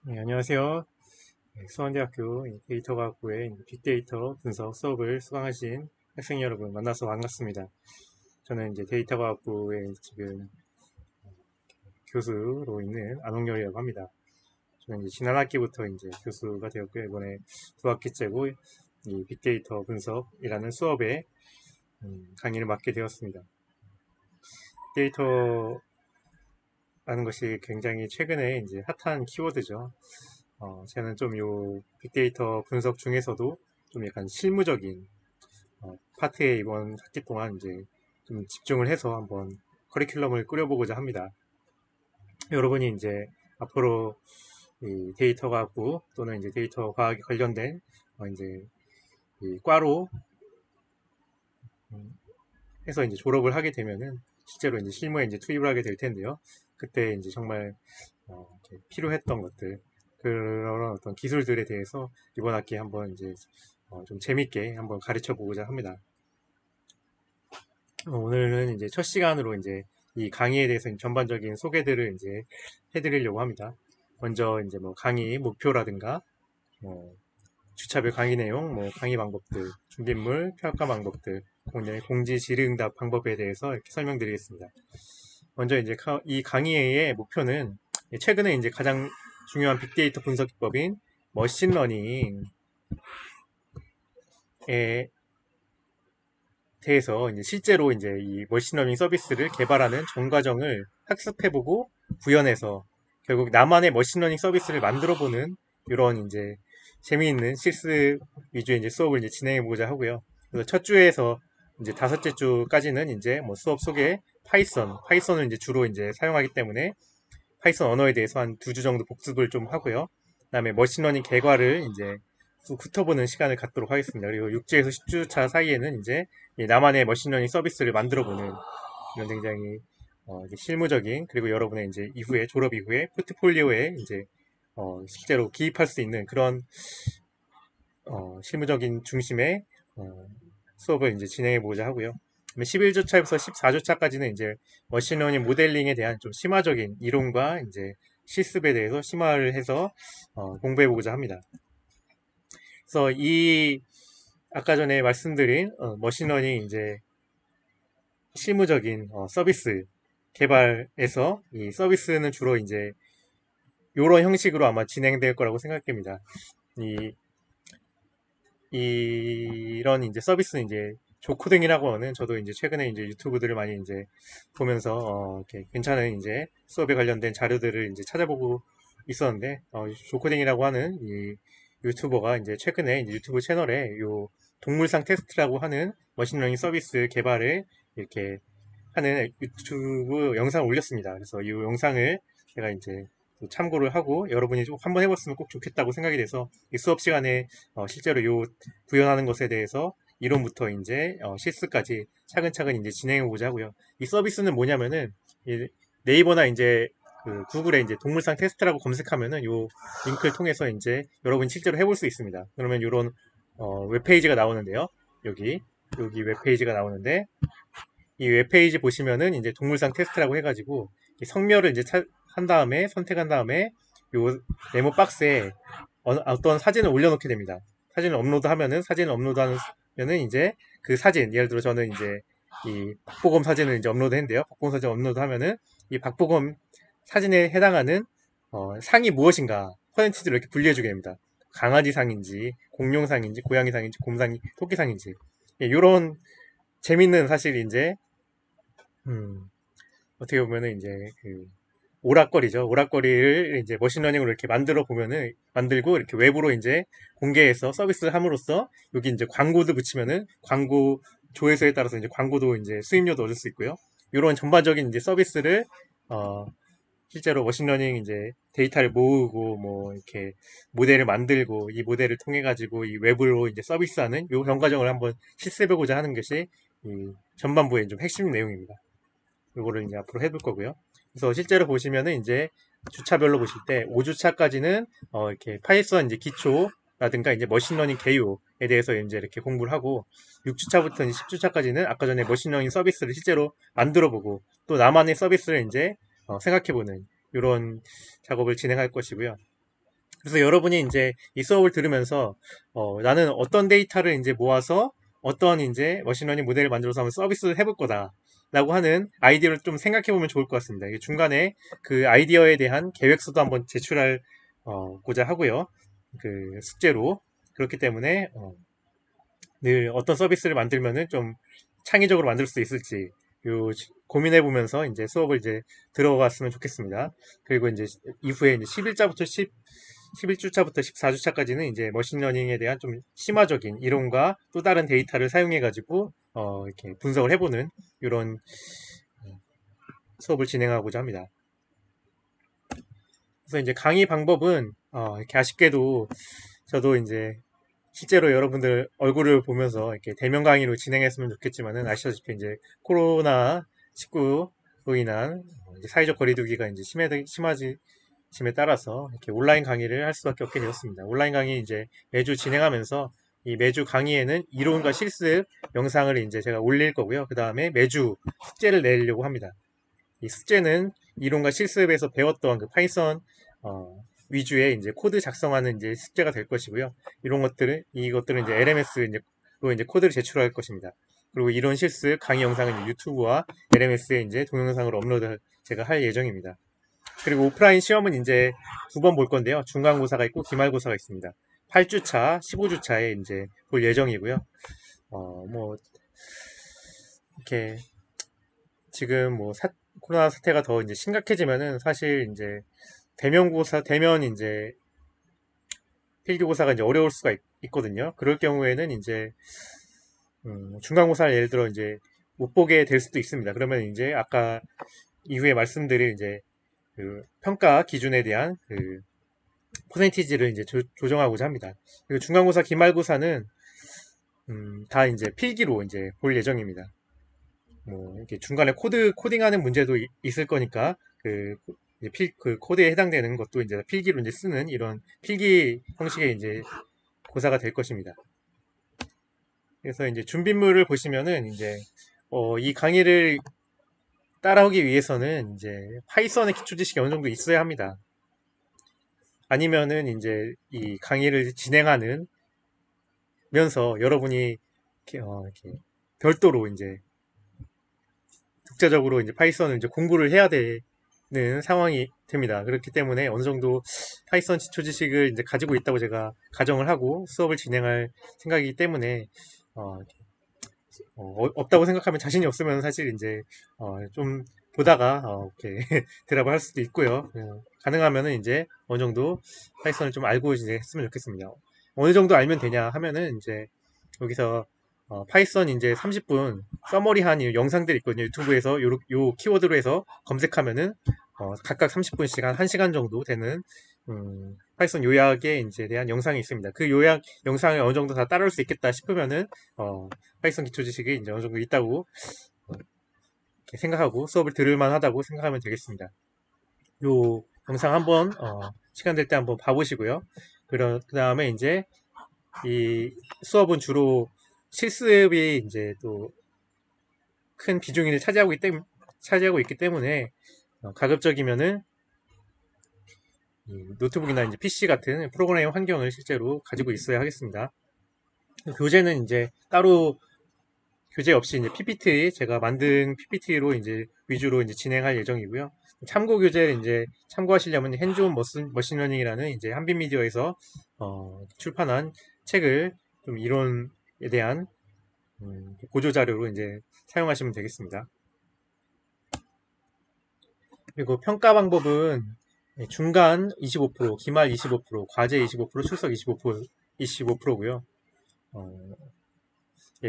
네, 안녕하세요. 수원대학교 데이터과학부의 빅데이터 분석 수업을 수강하신 학생 여러분 만나서 반갑습니다. 저는 이제 데이터과학부의 지금 교수로 있는 안홍열이라고 합니다. 저는 이제 지난 학기부터 이제 교수가 되었고요. 이번에 두 학기째고 이 빅데이터 분석이라는 수업에 강의를 맡게 되었습니다. 빅데이터라는 것이 굉장히 최근에 이제 핫한 키워드죠. 저는 좀 요 빅데이터 분석 중에서도 좀 약간 실무적인 파트에 이번 학기 동안 이제 좀 집중을 해서 한번 커리큘럼을 꾸려보고자 합니다. 여러분이 이제 앞으로 이 데이터 과학부 또는 이제 데이터 과학에 관련된 이제 이 과로 해서 이제 졸업을 하게 되면은 실제로 이제 실무에 이제 투입을 하게 될 텐데요. 그때 이제 정말 필요했던 것들 그런 어떤 기술들에 대해서 이번 학기에 한번 이제 좀 재밌게 한번 가르쳐 보고자 합니다. 오늘은 이제 첫 시간으로 이제 이 강의에 대해서 전반적인 소개들을 이제 해드리려고 합니다. 먼저 이제 뭐 강의 목표라든가 뭐 주차별 강의 내용, 뭐 강의 방법들, 준비물, 평가 방법들, 공지 질의응답 방법에 대해서 이렇게 설명드리겠습니다. 먼저 이제 이 강의의 목표는 최근에 이제 가장 중요한 빅데이터 분석 기법인 머신러닝에 대해서 이제 실제로 이제 이 머신러닝 서비스를 개발하는 전 과정을 학습해보고 구현해서 결국 나만의 머신러닝 서비스를 만들어보는 이런 이제 재미있는 실습 위주의 이제 수업을 이제 진행해보고자 하고요. 그래서 첫 주에서 이제 다섯째 주까지는 이제 뭐 수업 속에 파이썬을 이제 주로 이제 사용하기 때문에 파이썬 언어에 대해서 한 두 주 정도 복습을 좀 하고요. 그다음에 머신러닝 개괄을 이제 훑어보는 시간을 갖도록 하겠습니다. 그리고 6주에서 10주 차 사이에는 이제 나만의 머신러닝 서비스를 만들어보는 이런 굉장히 이제 실무적인 그리고 여러분의 이제 이후에 졸업 이후에 포트폴리오에 이제 실제로 기입할 수 있는 그런 실무적인 중심의 수업을 이제 진행해 보고자 하고요. 11주차부터 14주차까지는 이제 머신러닝 모델링에 대한 좀 심화적인 이론과 이제 실습에 대해서 심화를 해서 공부해 보고자 합니다. 그래서 이 아까 전에 말씀드린 머신러닝 이제 실무적인 서비스 개발에서 이 서비스는 주로 이제 이런 형식으로 아마 진행될 거라고 생각됩니다. 이 이런 이제 서비스는 이제 조코딩이라고 하는 저도 이제 최근에 이제 유튜브들을 많이 이제 보면서 이렇게 괜찮은 이제 수업에 관련된 자료들을 이제 찾아보고 있었는데 조코딩이라고 하는 이 유튜버가 이제 최근에 이제 유튜브 채널에 요 동물상 테스트라고 하는 머신러닝 서비스 개발을 이렇게 하는 유튜브 영상을 올렸습니다. 그래서 이 영상을 제가 이제 참고를 하고 여러분이 좀 한번 해봤으면 꼭 좋겠다고 생각이 돼서 이 수업 시간에 실제로 요 구현하는 것에 대해서 이론부터 이제 실습까지 차근차근 이제 진행해 보고자 하고요. 이 서비스는 뭐냐면은 네이버나 이제 그 구글에 이제 동물상 테스트라고 검색하면은 요 링크를 통해서 이제 여러분이 실제로 해볼 수 있습니다. 그러면 이런 웹페이지가 나오는데요. 여기 웹페이지가 나오는데 이 웹페이지 보시면은 이제 동물상 테스트라고 해가지고 성별을 이제 한 다음에 선택한 다음에 요 네모 박스에 어떤 사진을 올려놓게 됩니다. 사진을 업로드하면은 사진을 업로드하면은 이제 그 사진 예를 들어 저는 이제 이 박보검 사진을 이제 업로드했는데요. 박보검 사진 업로드하면은 이 박보검 사진에 해당하는 상이 무엇인가 컨텐츠들을 이렇게 분리해주게 됩니다. 강아지상인지 공룡상인지 고양이상인지 곰상이 토끼상인지 이런 재밌는 사실 이제 어떻게 보면은 이제 그 오락거리죠. 오락거리를 이제 머신러닝으로 이렇게 만들고 이렇게 외부로 이제 공개해서 서비스를 함으로써 여기 이제 광고도 붙이면은 광고 조회수에 따라서 이제 광고도 이제 수입료도 얻을 수 있고요. 이런 전반적인 이제 서비스를 어, 실제로 머신러닝 이제 데이터를 모으고 뭐 이렇게 모델을 만들고 이 모델을 통해 가지고 이 외부로 이제 서비스하는 요 전 과정을 한번 실습해보자 하는 것이 이 전반부의 좀 핵심 내용입니다. 요거를 이제 앞으로 해볼 거고요. 그래서 실제로 보시면은 이제 주차별로 보실 때 5주차까지는 이렇게 파이썬 이제 기초라든가 이제 머신러닝 개요에 대해서 이제 이렇게 공부를 하고 6주차부터 이제 10주차까지는 아까 전에 머신러닝 서비스를 실제로 만들어보고 또 나만의 서비스를 이제 생각해보는 이런 작업을 진행할 것이고요. 그래서 여러분이 이제 이 수업을 들으면서 나는 어떤 데이터를 이제 모아서 어떤 이제 머신러닝 모델을 만들어서 한번 서비스를 해볼 거다 라고 하는 아이디어를 좀 생각해 보면 좋을 것 같습니다. 이게 중간에 그 아이디어에 대한 계획서도 한번 제출할 고자 하고요. 그 숙제로. 그렇기 때문에 늘 어떤 서비스를 만들면은 좀 창의적으로 만들 수 있을지 고민해 보면서 이제 수업을 이제 들어갔으면 좋겠습니다. 그리고 이제 이후에 이제 11자부터 11주차부터 14주차까지는 이제 머신러닝에 대한 좀 심화적인 이론과 또 다른 데이터를 사용해 가지고 이렇게 분석을 해보는 이런 수업을 진행하고자 합니다. 그래서 이제 강의 방법은 이렇게 아쉽게도 저도 이제 실제로 여러분들 얼굴을 보면서 이렇게 대면 강의로 진행했으면 좋겠지만은 아시다시피 이제 코로나 19로 인한 이제 사회적 거리두기가 이제 심해짐에 따라서 이렇게 온라인 강의를 할 수밖에 없게 되었습니다. 온라인 강의 이제 매주 진행하면서 이 매주 강의에는 이론과 실습 영상을 이제 제가 올릴 거고요. 그 다음에 매주 숙제를 내려고 합니다. 이 숙제는 이론과 실습에서 배웠던 그 파이썬 위주의 이제 코드 작성하는 이제 숙제가 될 것이고요. 이것들은 이제 LMS로 이제 코드를 제출할 것입니다. 그리고 이론 실습 강의 영상은 이제 유튜브와 LMS에 이제 동영상으로 업로드 제가 할 예정입니다. 그리고 오프라인 시험은 이제 2번 볼 건데요. 중간고사가 있고 기말고사가 있습니다. 8주차, 15주차에 이제 볼 예정이고요. 뭐 이렇게 지금 뭐 코로나 사태가 더 이제 심각해지면은 사실 이제 대면 이제 필기고사가 이제 어려울 수가 있거든요. 그럴 경우에는 이제 중간고사를 예를 들어 이제 못 보게 될 수도 있습니다. 그러면 이제 아까 이후에 말씀드릴 이제 그 평가 기준에 대한 그 퍼센티지를 이제 조정하고자 합니다. 그리고 중간고사, 기말고사는 다 이제 필기로 이제 볼 예정입니다. 뭐 이렇게 중간에 코딩하는 문제도 있을 거니까 그 코드에 해당되는 것도 이제 필기로 이제 쓰는 이런 필기 형식의 이제 고사가 될 것입니다. 그래서 이제 준비물을 보시면은 이제 이 강의를 따라오기 위해서는 이제 파이썬의 기초 지식이 어느 정도 있어야 합니다. 아니면은 이제 이 강의를 진행하는 면서 여러분이 이렇게 별도로 이제 독자적으로 이제 파이썬을 이제 공부를 해야 되는 상황이 됩니다. 그렇기 때문에 어느 정도 파이썬 기초 지식을 이제 가지고 있다고 제가 가정을 하고 수업을 진행할 생각이기 때문에 없다고 생각하면 자신이 없으면 사실 이제 좀 보다가 이렇게 드랍을 할 수도 있고요. 가능하면은 이제 어느 정도 파이썬을 좀 알고 이제 했으면 좋겠습니다. 어느 정도 알면 되냐 하면은 이제 여기서 파이썬 이제 30분 서머리한 영상들이 있거든요. 유튜브에서 요 키워드로 해서 검색하면은 각각 30분씩 한 1시간 정도 되는 파이썬 요약에 이제 대한 영상이 있습니다. 그 요약 영상을 어느 정도 다 따라올 수 있겠다 싶으면은 파이썬 기초 지식이 이제 어느 정도 있다고 생각하고 수업을 들을 만하다고 생각하면 되겠습니다. 요 영상 한번 시간 될 때 한번 봐보시고요. 그 다음에 이제 이 수업은 주로 실습이 이제 또 큰 비중을 차지하고 있기 때문에 가급적이면은 노트북이나 이제 PC 같은 프로그래밍 환경을 실제로 가지고 있어야 하겠습니다. 교재는 이제 따로 교재 없이 이제 제가 만든 PPT로 이제 위주로 이제 진행할 예정이고요. 참고 교재를 이제 참고하시려면 핸즈온 머신러닝이라는 이제 한빛미디어에서 출판한 책을 좀 이론에 대한 보조 자료로 이제 사용하시면 되겠습니다. 그리고 평가 방법은 중간 25%, 기말 25%, 과제 25%, 출석 25%고요.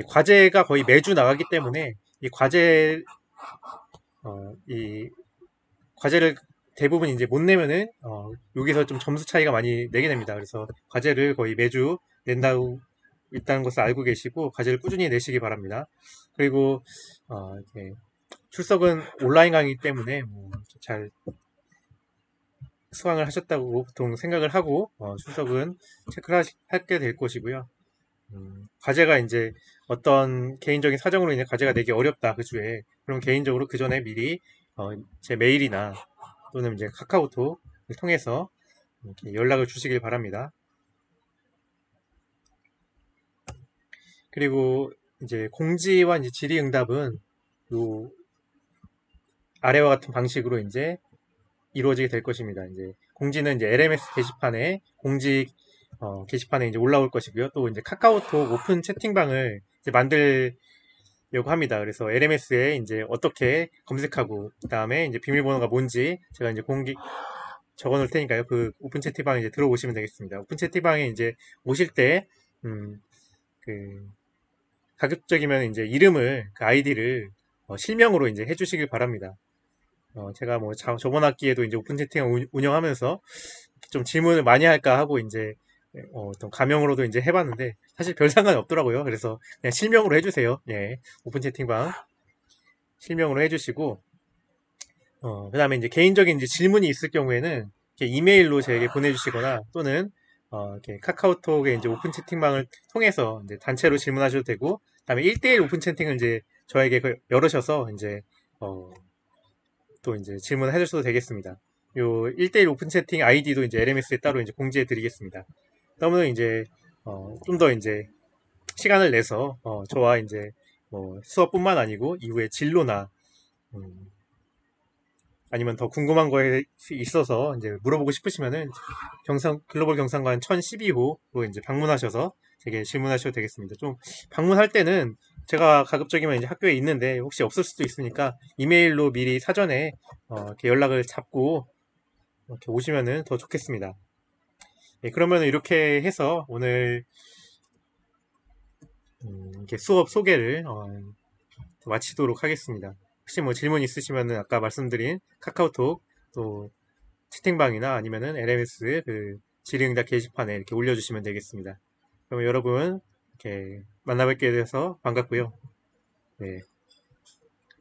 과제가 거의 매주 나가기 때문에 이 과제를 대부분 이제 못 내면은 여기서 좀 점수 차이가 많이 내게 됩니다. 그래서 과제를 거의 매주 낸다고 있다는 것을 알고 계시고 과제를 꾸준히 내시기 바랍니다. 그리고 이렇게 출석은 온라인 강의이기 때문에 잘 수강을 하셨다고 보통 생각을 하고 출석은 체크를 하게 될 것이고요. 과제가 이제 어떤 개인적인 사정으로 인해 과제가 내기 어렵다 그 주에 그럼 개인적으로 그 전에 미리 제 메일이나 또는 이제 카카오톡을 통해서 이렇게 연락을 주시길 바랍니다. 그리고 이제 공지와 이제 질의응답은 요 아래와 같은 방식으로 이제 이루어지게 될 것입니다. 이제 공지는 이제 LMS 게시판에 게시판에 이제 올라올 것이고요. 또 이제 카카오톡 오픈 채팅방을 이제 만들려고 합니다. 그래서 LMS에 이제 어떻게 검색하고 그다음에 이제 비밀번호가 뭔지 제가 이제 적어 놓을 테니까요. 그 오픈 채팅방에 이제 들어오시면 되겠습니다. 오픈 채팅방에 이제 오실 때 그 가급적이면 이제 이름을 그 아이디를 실명으로 이제 해주시길 바랍니다. 제가 뭐 저번 학기에도 이제 오픈 채팅을 운영하면서 좀 질문을 많이 할까 하고 이제 어떤 가명으로도 이제 해봤는데 사실 별 상관이 없더라고요. 그래서 그냥 실명으로 해주세요. 예, 오픈 채팅방 실명으로 해주시고 그다음에 이제 개인적인 이제 질문이 있을 경우에는 이렇게 이메일로 저에게 보내주시거나 또는 이렇게 카카오톡의 이제 오픈 채팅방을 통해서 이제 단체로 질문하셔도 되고 그다음에 1대1 오픈 채팅을 이제 저에게 열으셔서 이제 또 이제 질문을 해주셔도 되겠습니다. 요 1대1 오픈 채팅 아이디도 이제 LMS에 따로 이제 공지해 드리겠습니다. 그러면 이제 좀 더 이제 시간을 내서 저와 이제 뭐 수업뿐만 아니고 이후에 진로나 아니면 더 궁금한 거에 있어서 이제 물어보고 싶으시면은 글로벌 경상관 1012호로 이제 방문하셔서 제게 질문하셔도 되겠습니다. 좀 방문할 때는 제가 가급적이면 이제 학교에 있는데 혹시 없을 수도 있으니까 이메일로 미리 사전에 이렇게 연락을 잡고 이렇게 오시면은 더 좋겠습니다. 예, 그러면 이렇게 해서 오늘 이렇게 수업 소개를 마치도록 하겠습니다. 혹시 뭐 질문 있으시면은 아까 말씀드린 카카오톡 또 채팅방이나 아니면은 LMS 그 질의응답 게시판에 이렇게 올려주시면 되겠습니다. 그럼 여러분 이렇게 만나뵙게 돼서 반갑고요. 네,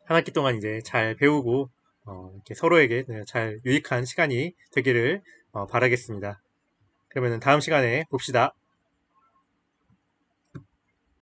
한 학기 동안 이제 잘 배우고 이렇게 서로에게 잘 유익한 시간이 되기를 바라겠습니다. 그러면 다음 시간에 봅시다.